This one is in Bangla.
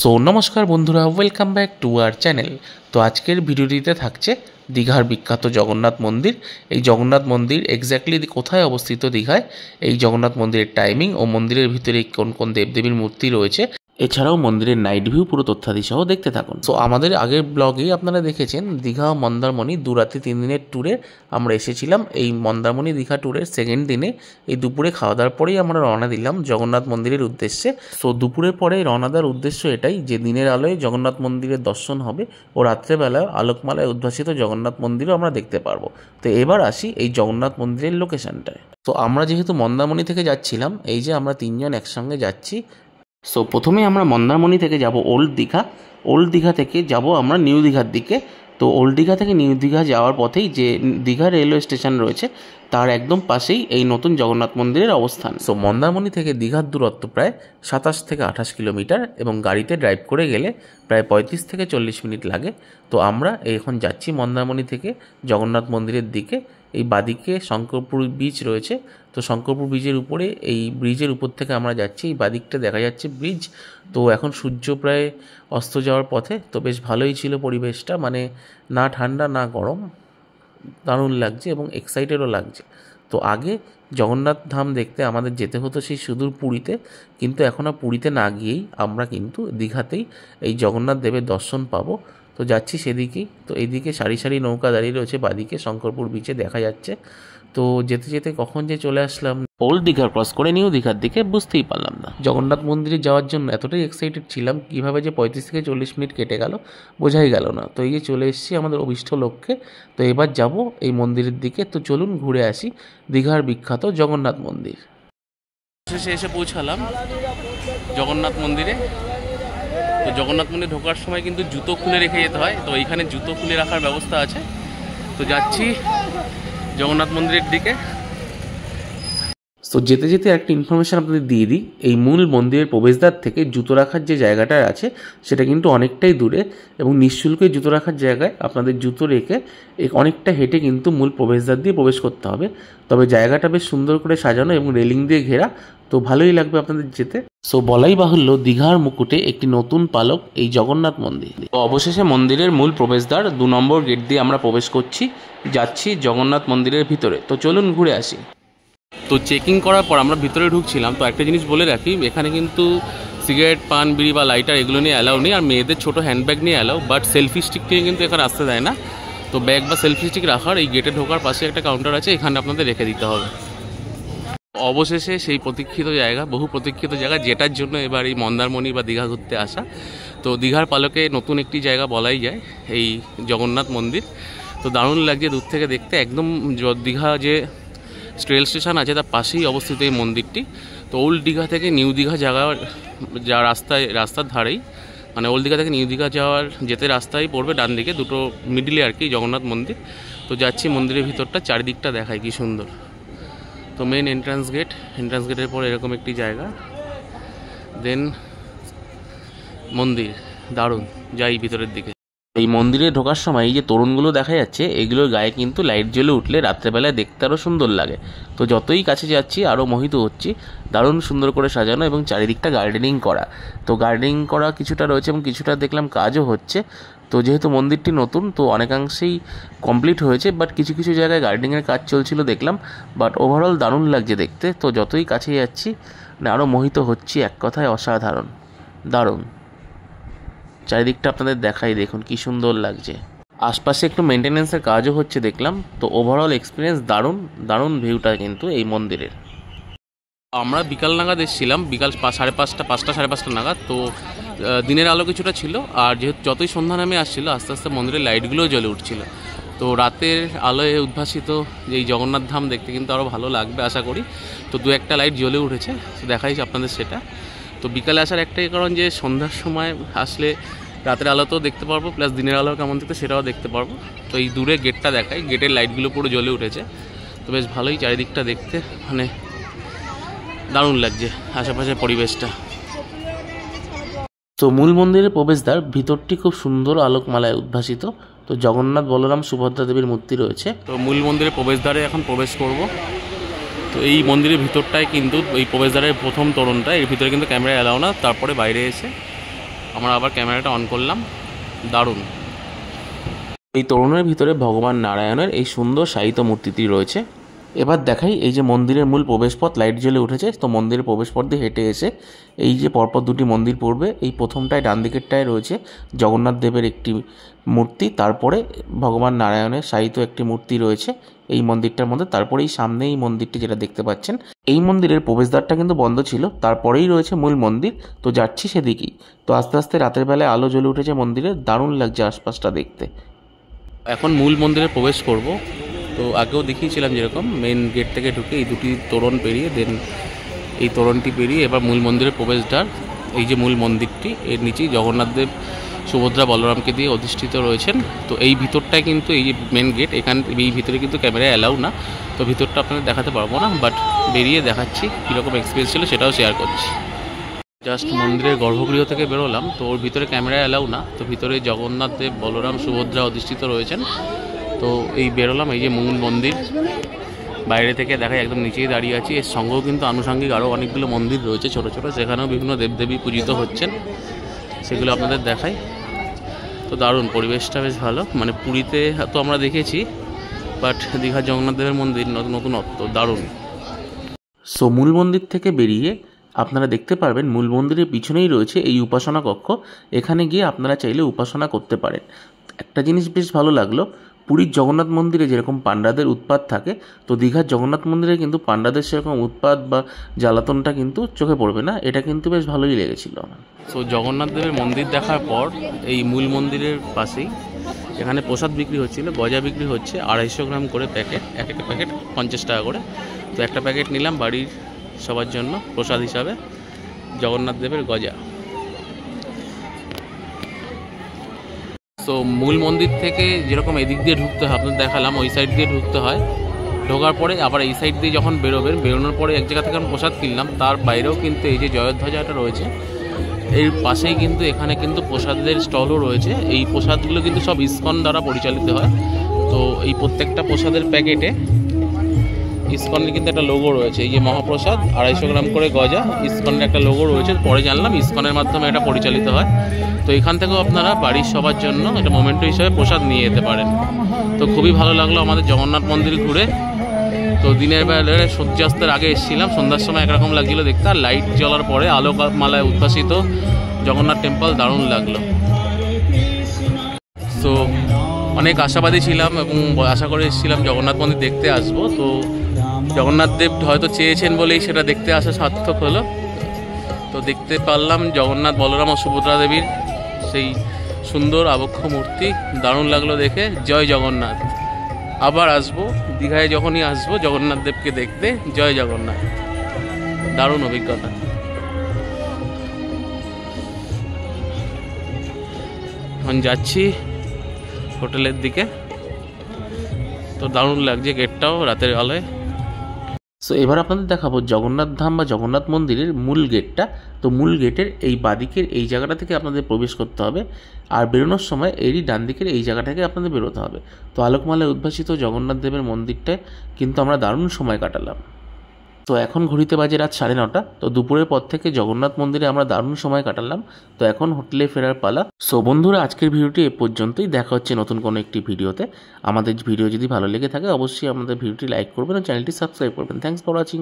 সো নমস্কার বন্ধুরা, welcome back to our channel. তো আজকের ভিডিওটিতে থাকছে দীঘার বিখ্যাত জগন্নাথ মন্দির। এই জগন্নাথ মন্দির এক্স্যাক্টলি কোথায় অবস্থিত দীঘায়, এই জগন্নাথ মন্দিরের টাইমিং ও মন্দিরের ভিতরে কোন কোন দেবদেবীর মূর্তি রয়েছে, এছাড়াও মন্দিরের নাইট ভিউ পুরো তথ্যাদি সহ দেখতে থাকুন। সো আমাদের আগের ব্লগেই আপনারা দেখেছেন দীঘা ও মন্দারমণি 2 রাতে 3 দিনের ট্যুরে আমরা এসেছিলাম। এই মন্দারমণি দীঘা ট্যুরের সেকেন্ড দিনে এই দুপুরে খাওয়া দাওয়ার পরেই আমরা রওনা দিলাম জগন্নাথ মন্দিরের উদ্দেশ্যে। সো দুপুরের পরে রওনা দেওয়ার উদ্দেশ্য এটাই যে দিনের আলোয় জগন্নাথ মন্দিরের দর্শন হবে ও রাত্রেবেলা আলোকমালায় উদ্ভাসিত জগন্নাথ মন্দিরও আমরা দেখতে পারবো। তো এবার আসি এই জগন্নাথ মন্দিরের লোকেশনটায়। তো আমরা যেহেতু মন্দারমণি থেকে যাচ্ছিলাম, এই যে আমরা 3 জন একসঙ্গে যাচ্ছি। সো প্রথমে আমরা মন্দারমণি থেকে যাব ওল্ড দীঘা, ওল্ড দীঘা থেকে যাব আমরা নিউ দীঘার দিকে। তো ওল্ড দীঘা থেকে নিউ দীঘা যাওয়ার পথেই যে দীঘা রেলওয়ে স্টেশন রয়েছে তার একদম পাশেই এই নতুন জগন্নাথ মন্দিরের অবস্থান। সো মন্দারমণি থেকে দীঘার দূরত্ব প্রায় 27 থেকে 28 কিলোমিটার এবং গাড়িতে ড্রাইভ করে গেলে প্রায় 35 থেকে 40 মিনিট লাগে। তো আমরা এখন যাচ্ছি মন্দারমণি থেকে জগন্নাথ মন্দিরের দিকে। এই বাদিকে শঙ্করপুর বীচ রয়েছে, তো শঙ্করপুর ব্রিজের উপরে, এই ব্রিজের উপর থেকে আমরা যাচ্ছি। এই বাদিকটা দেখা যাচ্ছে ব্রিজ। তো এখন সূর্য প্রায় অস্ত যাওয়ার পথে। তো বেশ ভালোই ছিল পরিবেশটা, মানে না ঠান্ডা না গরম, দারুণ লাগছে এবং এক্সাইটেডও লাগছে। তো আগে জগন্নাথ ধাম দেখতে আমাদের যেতে হতো সেই সুদূর পুরীতে, কিন্তু এখন আর পুরীতে না গিয়েই আমরা কিন্তু দীঘাতেই এই জগন্নাথ দেবের দর্শন পাবো। তো যাচ্ছি সেদিকেই। তো এইদিকে সারি সারি নৌকা দাঁড়িয়ে রয়েছে, বাদিকে শঙ্করপুর বিচে দেখা যাচ্ছে। তো যেতে যেতে কখন যে চলে আসলাম ওল্ড দীঘার ক্রস করে নিউ দীঘার দিকে বুঝতেই পারলাম না। জগন্নাথ মন্দিরে যাওয়ার জন্য এতটাই এক্সাইটেড ছিলাম, কীভাবে যে 35 থেকে 40 মিনিট কেটে গেল বোঝাই গেল না। তো এই যে চলে এসেছি আমাদের অভিষ্ট লক্ষ্যে। তো এবার যাব এই মন্দিরের দিকে। তো চলুন ঘুরে আসি দীঘার বিখ্যাত জগন্নাথ মন্দির। শেষে এসে পৌঁছালাম জগন্নাথ মন্দিরে। তো জগন্নাথ মন্দিরে ঢোকার সময় কিন্তু জুতো খুলে রেখে যেতে হয়, তো এইখানে জুতো খুলে রাখার ব্যবস্থা আছে। তো যাচ্ছি জগন্নাথ মন্দিরের দিকে। তো যেতে যেতে একটা ইনফরমেশান আপনাদের দিয়ে দিই, এই মূল মন্দিরের প্রবেশদ্বার থেকে জুতো রাখার যে জায়গাটা আছে সেটা কিন্তু অনেকটাই দূরে, এবং নিঃশুল্কে জুতো রাখার জায়গায় আপনাদের জুতো রেখে অনেকটা হেঁটে কিন্তু মূল প্রবেশদ্বার দিয়ে প্রবেশ করতে হবে। তবে জায়গাটা বেশ সুন্দর করে সাজানো এবং রেলিং দিয়ে ঘেরা, তো ভালোই লাগবে আপনাদের যেতে। সো বলাই বাহুল্য দীঘার মুকুটে একটি নতুন পালক এই জগন্নাথ মন্দির। তো অবশেষে মন্দিরের মূল প্রবেশদ্বার 2 নম্বর গেট দিয়ে আমরা প্রবেশ করছি, যাচ্ছি জগন্নাথ মন্দিরের ভিতরে। তো চলুন ঘুরে আসি। তো চেকিং করার পর আমরা ভিতরে ঢুকছিলাম। তো একটা জিনিস বলে রাখি, এখানে কিন্তু সিগারেট, পান, বিড়ি বা লাইটার এগুলো নিয়ে অ্যালাউ নেই, আর মেয়েদের ছোটো হ্যান্ডব্যাগ নিয়ে অ্যালাউ, বাট সেলফি স্টিক নিয়ে কিন্তু এখানে আসতে দেয় না। তো ব্যাগ বা সেলফি স্টিক রাখার এই গেটে ঢোকার পাশে একটা কাউন্টার আছে, এখানে আপনাদের রেখে দিতে হবে। অবশেষে সেই প্রতীক্ষিত জায়গা, বহু প্রতীক্ষিত জায়গা, যেটার জন্য এবার এই মন্দারমণি বা দীঘা ঘুরতে আসা। তো দীঘার পালকে নতুন একটি জায়গা বলাই যায় এই জগন্নাথ মন্দির। তো দারুণ লাগছে দূর থেকে দেখতে। একদম দীঘা যে রেল স্টেশন আছে তার পাশেই অবস্থিত এই মন্দিরটি। তো ওল্ড দীঘা থেকে নিউ দীঘা যাওয়ার যা রাস্তার ধারেই, মানে ওল্ড দীঘা থেকে নিউ দীঘা যেতে রাস্তায় পড়বে ডান দিকে, দুটো মিডিলে আর কি জগন্নাথ মন্দির। তো যাচ্ছি মন্দিরের ভিতরটা, চারিদিকটা দেখায় কি সুন্দর। তো মেন এন্ট্রান্স গেটের পর এরকম একটি জায়গা, দেন মন্দির, দারুণ। যাই ভিতরের দিকে। এই মন্দিরে ঢোকার সময় এই যে তরুণগুলো দেখা যাচ্ছে, এগুলোর গায়ে কিন্তু লাইট জ্বলে উঠলে রাত্রেবেলায় দেখতে আরও সুন্দর লাগে। তো যতই কাছে যাচ্ছি আরও মোহিত হচ্ছি। দারুণ সুন্দর করে সাজানো এবং চারিদিকটা গার্ডেনিং করা। তো গার্ডেনিং করা কিছুটা রয়েছে এবং কিছুটা দেখলাম কাজও হচ্ছে। তো যেহেতু মন্দিরটি নতুন, তো অনেকাংশেই কমপ্লিট হয়েছে, বাট কিছু কিছু জায়গায় গার্ডেনিংয়ের কাজ চলছিল দেখলাম। বাট ওভারঅল দারুণ লাগছে দেখতে। তো যতই কাছে যাচ্ছি আরও মোহিত হচ্ছি। এক কথায় অসাধারণ, দারুণ। চারিদিকটা আপনাদের দেখাই, দেখুন কি সুন্দর লাগছে। আশপাশে একটু মেনটেন্যান্সের কাজও হচ্ছে দেখলাম। তো ওভারঅল এক্সপিরিয়েন্স দারুণ, দারুণ ভিউটা কিন্তু এই মন্দিরের। আমরা বিকাল নাগাদ এসেছিলাম, বিকাল 5:30 সাড়ে 5টা নাগাদ। তো দিনের আলো কিছুটা ছিল, আর যেহেতু যতই সন্ধ্যা নামে আসছিল আস্তে আস্তে মন্দিরের লাইটগুলোও জ্বলে উঠছিল। তো রাতের আলোয় উদ্ভাসিত এই জগন্নাথ ধাম দেখতে কিন্তু আরও ভালো লাগবে আশা করি। তো 2-1টা লাইট জ্বলে উঠেছে, তো দেখাই আপনাদের সেটা। তো বিকালে আসার একটাই কারণ যে সন্ধ্যার সময় আসলে রাতের আলোতেও দেখতে পারবো, প্লাস দিনের আলো কেমন দেখতে সেটাও দেখতে পারবো। তো এই দূরে গেটটা দেখাই, গেটের লাইটগুলো পুরো জ্বলে উঠেছে। তো বেশ ভালোই চারিদিকটা দেখতে, মানে দারুণ লাগছে আশেপাশের পরিবেশটা। তো মূল মন্দিরের প্রবেশদ্বার ভিতরটি খুব সুন্দর আলোকমালায় উদ্ভাসিত। তো জগন্নাথ, বলরাম, সুভদ্রা দেবীর মূর্তি রয়েছে। তো মূল মন্দিরের প্রবেশদ্বারে এখন প্রবেশ করব। তো এই মন্দিরের ভিতরটায় কিন্তু এই প্রবেশদ্বারের প্রথম তোরণটা, এর ভিতরে কিন্তু ক্যামেরা অ্যালাউ না। তারপরে বাইরে এসে আমরা আবার ক্যামেরাটা অন করলাম, দারুণ। এই তোরণের ভিতরে ভগবান নারায়ণের এই সুন্দর শায়িত মূর্তিটি রয়েছে। এবার দেখাই এই যে মন্দিরের মূল প্রবেশপথ লাইট জ্বলে উঠেছে। তো মন্দিরের প্রবেশপথ দিয়ে হেঁটে এসে এই যে পরপর দুটি মন্দির পড়বে, এই প্রথমটায় ডান দিকেরটায় রয়েছে জগন্নাথ দেবের একটি মূর্তি, তারপরে ভগবান নারায়ণের শায়িত একটি মূর্তি রয়েছে এই মন্দিরটার মধ্যে। তারপরে এই সামনে এই মন্দিরটি যেটা দেখতে পাচ্ছেন, এই মন্দিরের প্রবেশদ্বারটা কিন্তু বন্ধ ছিল, তারপরেই রয়েছে মূল মন্দির। তো যাচ্ছি সেদিকেই। তো আস্তে আস্তে রাতের বেলায় আলো জ্বলে উঠেছে মন্দিরে, দারুণ লাগছে আশপাশটা দেখতে। এখন মূল মন্দিরে প্রবেশ করব। তো আগেও দেখিয়েছিলাম যেরকম মেন গেট থেকে ঢুকে এই দুটি তোরণ পেরিয়ে দেন এই তোরণটি পেরিয়ে এবার মূল মন্দিরের প্রবেশদ্বার। এই যে মূল মন্দিরটি, এর নিচেই জগন্নাথদেব সুভদ্রা বলরামকে দিয়ে অধিষ্ঠিত রয়েছেন। তো এই ভিতরটায় কিন্তু এই যে মেন গেট, এই ভিতরে কিন্তু ক্যামেরায় অ্যালাউ না, তো ভিতরটা আপনাদের দেখাতে পারবো না, বাট বেরিয়ে দেখাচ্ছি কীরকম এক্সপিরিয়েন্স ছিল সেটাও শেয়ার করছি। জাস্ট মন্দিরের গর্ভগৃহ থেকে বেরোলাম, তো ওর ভিতরে ক্যামেরায় অ্যালাউ না, তো ভিতরে জগন্নাথ দেব বলরাম সুভদ্রা অধিষ্ঠিত রয়েছেন। তো এই বেরোলাম, এই যে মূল মন্দির বাইরে থেকে দেখায়, একদম নিচেই দাঁড়িয়ে আছি। এর সঙ্গেও কিন্তু আনুষঙ্গিক আরও অনেকগুলো মন্দির রয়েছে ছোটো ছোটো, সেখানেও বিভিন্ন দেবদেবী পূজিত হচ্ছেন, সেগুলো আপনাদের দেখাই। তো দারুণ, পরিবেশটা বেশ ভালো। মানে পুরীতে তো আমরা দেখেছি, বাট দীঘার জগন্নাথ দেবের মন্দির নতুনত্ব, দারুণ। সো মূল মন্দির থেকে বেরিয়ে আপনারা দেখতে পারবেন মূল মন্দিরের পিছনেই রয়েছে এই উপাসনা কক্ষ। এখানে গিয়ে আপনারা চাইলে উপাসনা করতে পারেন। একটা জিনিস বেশ ভালো লাগলো, পুরীর জগন্নাথ মন্দিরে যেরকম পাণ্ডাদের উৎপাত থাকে, তো দীঘার জগন্নাথ মন্দিরে কিন্তু পাণ্ডাদের সেরকম উৎপাত বা জ্বালাতনটা কিন্তু চোখে পড়বে না। এটা কিন্তু বেশ ভালোই লেগেছিল আমার। সো জগন্নাথ দেবের মন্দির দেখার পর এই মূল মন্দিরের পাশেই এখানে প্রসাদ বিক্রি হচ্ছিল, গজা বিক্রি হচ্ছে 250 গ্রাম করে প্যাকেট, এক একটা প্যাকেট 50 টাকা করে। তো একটা প্যাকেট নিলাম বাড়ির সবার জন্য প্রসাদ হিসাবে, জগন্নাথ দেবের গজা। তো মূল মন্দির থেকে যেরকম এদিক দিয়ে ঢুকতে হয় আপনাদের দেখালাম, ওই সাইড দিয়ে ঢুকতে হয়। ঢোকার পরে আবার এই সাইড দিয়ে যখন বেরোবেন, বেরোনোর পরে এক জায়গা থেকে আমি প্রসাদ কিনলাম, তার বাইরেও কিন্তু এই যে জয়ধ্বজাটা রয়েছে এর পাশেই কিন্তু এখানে কিন্তু প্রসাদের স্টলও রয়েছে। এই প্রসাদগুলো কিন্তু সব ইসকন দ্বারা পরিচালিত হয়। তো এই প্রত্যেকটা প্রসাদের প্যাকেটে ইসকনের কিন্তু একটা লোগো রয়েছে, এই যে মহাপ্রসাদ 250 গ্রাম করে গজা, ইসকনের একটা লোগো রয়েছে। পরে জানলাম ইসকনের মাধ্যমে এটা পরিচালিত হয়। তো এখান থেকেও আপনারা বাড়ির সবার জন্য এটা মোমেন্টো হিসাবে প্রসাদ নিয়ে যেতে পারেন। তো খুবই ভালো লাগলো আমাদের জগন্নাথ মন্দির ঘুরে। তো দিনের বেলায় সূর্যাস্তের আগে এসেছিলাম, সন্ধ্যার সময় একরকম লাগছিল দেখতে, আর লাইট জ্বলার পরে আলোকমালায় উদ্ভাসিত জগন্নাথ টেম্পল দারুণ লাগলো। তো অনেক আশাবাদী ছিলাম এবং আশা করে এসেছিলাম জগন্নাথ মন্দির দেখতে আসবো। তো জগন্নাথ দেব হয়তো চেয়েছেন বলেই সেটা দেখতে আসা সার্থক হলো। তো দেখতে পারলাম জগন্নাথ বলরাম ও সুভদ্রা দেবীর সেই সুন্দর আবক্ষ মূর্তি, দারুণ লাগলো দেখে। জয় জগন্নাথ। আবার আসবো দীঘায়, যখনই আসবো জগন্নাথ দেবকে দেখতে। জয় জগন্নাথ, দারুণ অভিজ্ঞতা। এখন যাচ্ছি হোটেলের দিকে। তো দারুণ লাগছে গেটটাও রাতের আলোয়। সো এবার আপনাদের দেখাবো জগন্নাথ ধাম বা জগন্নাথ মন্দিরের মূল গেটটা। তো মূল গেটের এই বাদিকের এই জায়গাটা থেকে আপনাদের প্রবেশ করতে হবে, আর বেরোনোর সময় এরই ডান দিকের এই জায়গা থেকে আপনাদের বেরোতে হবে। তো আলোকমালায় উদ্ভাসিত জগন্নাথ দেবের মন্দিরটায় কিন্তু আমরা দারুণ সময় কাটালাম। তো এখন ঘড়িতে বাজে রাত 9:30। তো দুপুরের পর থেকে জগন্নাথ মন্দিরে আমরা দারুণ সময় কাটালাম। তো এখন হোটেলে ফেরার পালা। সো বন্ধুরা, আজকের ভিডিওটি এ পর্যন্তই। দেখা হচ্ছে নতুন কোনো একটি ভিডিওতে। আমাদের ভিডিও যদি ভালো লেগে থাকে অবশ্যই আমাদের ভিডিওটি লাইক করবেন ও চ্যানেলটি সাবস্ক্রাইব করবেন। Thanks for watching.